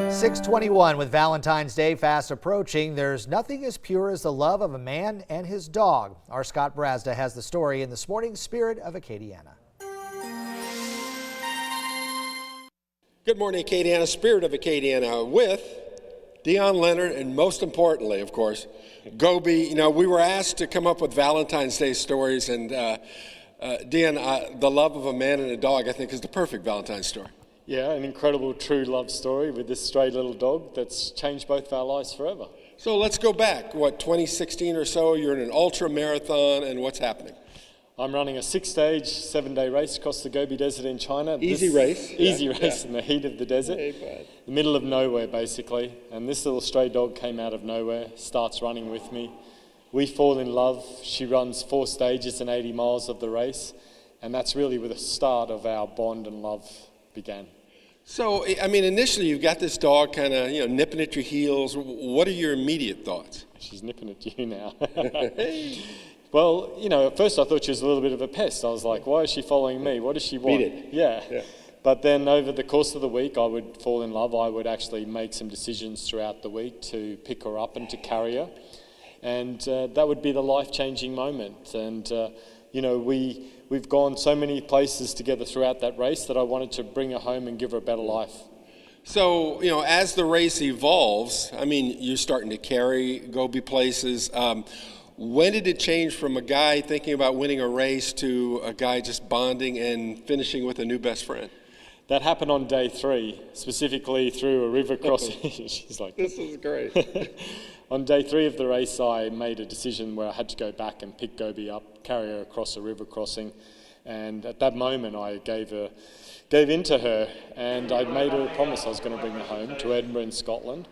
6:21 with Valentine's Day fast approaching. There's nothing as pure as the love of a man and his dog. Our Scott Brazda has the story in this morning's Spirit of Acadiana. Good morning, Acadiana. Spirit of Acadiana with Dion Leonard, and most importantly, of course, Gobi. You know, we were asked to come up with Valentine's Day stories, and Dion, the love of a man and a dog, I think, is the perfect Valentine's story. Yeah, an incredible true love story with this stray little dog that's changed both of our lives forever. So let's go back, 2016 or so, you're in an ultra marathon, and what's happening? I'm running a 6-stage, 7-day race across the Gobi Desert in China. Easy race In the heat of the desert, Hey, the middle of nowhere basically. And this little stray dog came out of nowhere, starts running with me. We fall in love. She runs 4 stages and 80 miles of the race. And that's really where the start of our bond and love began. So, I mean, initially you've got this dog kind of, nipping at your heels. What are your immediate thoughts? She's nipping at you now. Well, at first I thought she was a little bit of a pest. I was like, why is she following me? What does she want? Beat it. Yeah. But then over the course of the week, I would fall in love. I would actually make some decisions throughout the week to pick her up and to carry her. And that would be the life-changing moment. And, we've gone so many places together throughout that race that I wanted to bring her home and give her a better life. So, as the race evolves, I mean, you're starting to carry Gobi places. When did it change from a guy thinking about winning a race to a guy just bonding and finishing with a new best friend? That happened on day 3, specifically through a river crossing. She's like, this is great. On day 3 of the race, I made a decision where I had to go back and pick Gobi up, carry her across a river crossing. And at that moment, I gave in to her, and I made her a promise I was going to bring her home to Edinburgh in Scotland.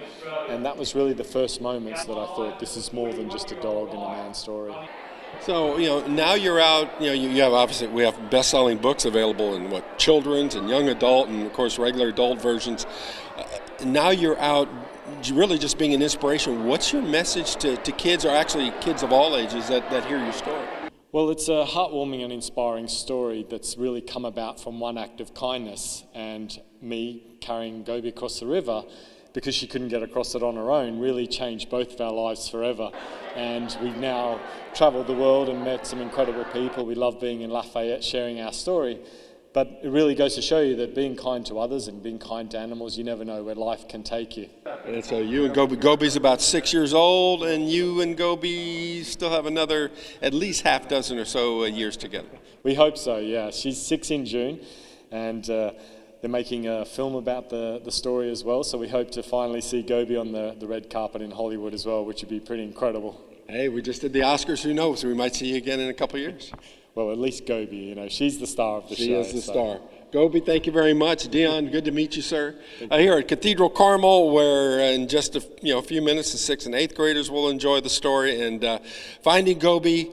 And that was really the first moments that I thought, this is more than just a dog and a man story. So, now you're out, you have obviously, we have best-selling books available in children's and young adult and, of course, regular adult versions. Now you're out really just being an inspiration. What's your message to kids, or actually kids of all ages that hear your story? Well, it's a heartwarming and inspiring story that's really come about from one act of kindness, and me carrying Gobi across the river because she couldn't get across it on her own really changed both of our lives forever. And we've now travelled the world and met some incredible people. We love being in Lafayette sharing our story. But it really goes to show you that being kind to others and being kind to animals, you never know where life can take you. And so you and Gobi's about 6 years old, and you and Gobi still have another at least half dozen or so years together. We hope so, yeah. She's 6 in June, and they're making a film about the story as well, so we hope to finally see Gobi on the red carpet in Hollywood as well, which would be pretty incredible. Hey, we just did the Oscars, who knows? We might see you again in a couple of years. Well, at least Gobi, she's the star of the show. She is the star. Gobi, thank you very much. Dion, good to meet you, sir. Here at Cathedral Carmel, where in just a few minutes, the 6th and 8th graders will enjoy the story. And finding Gobi,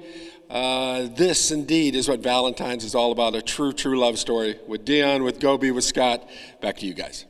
this indeed is what Valentine's is all about, a true love story. With Dion, with Gobi, with Scott. Back to you guys.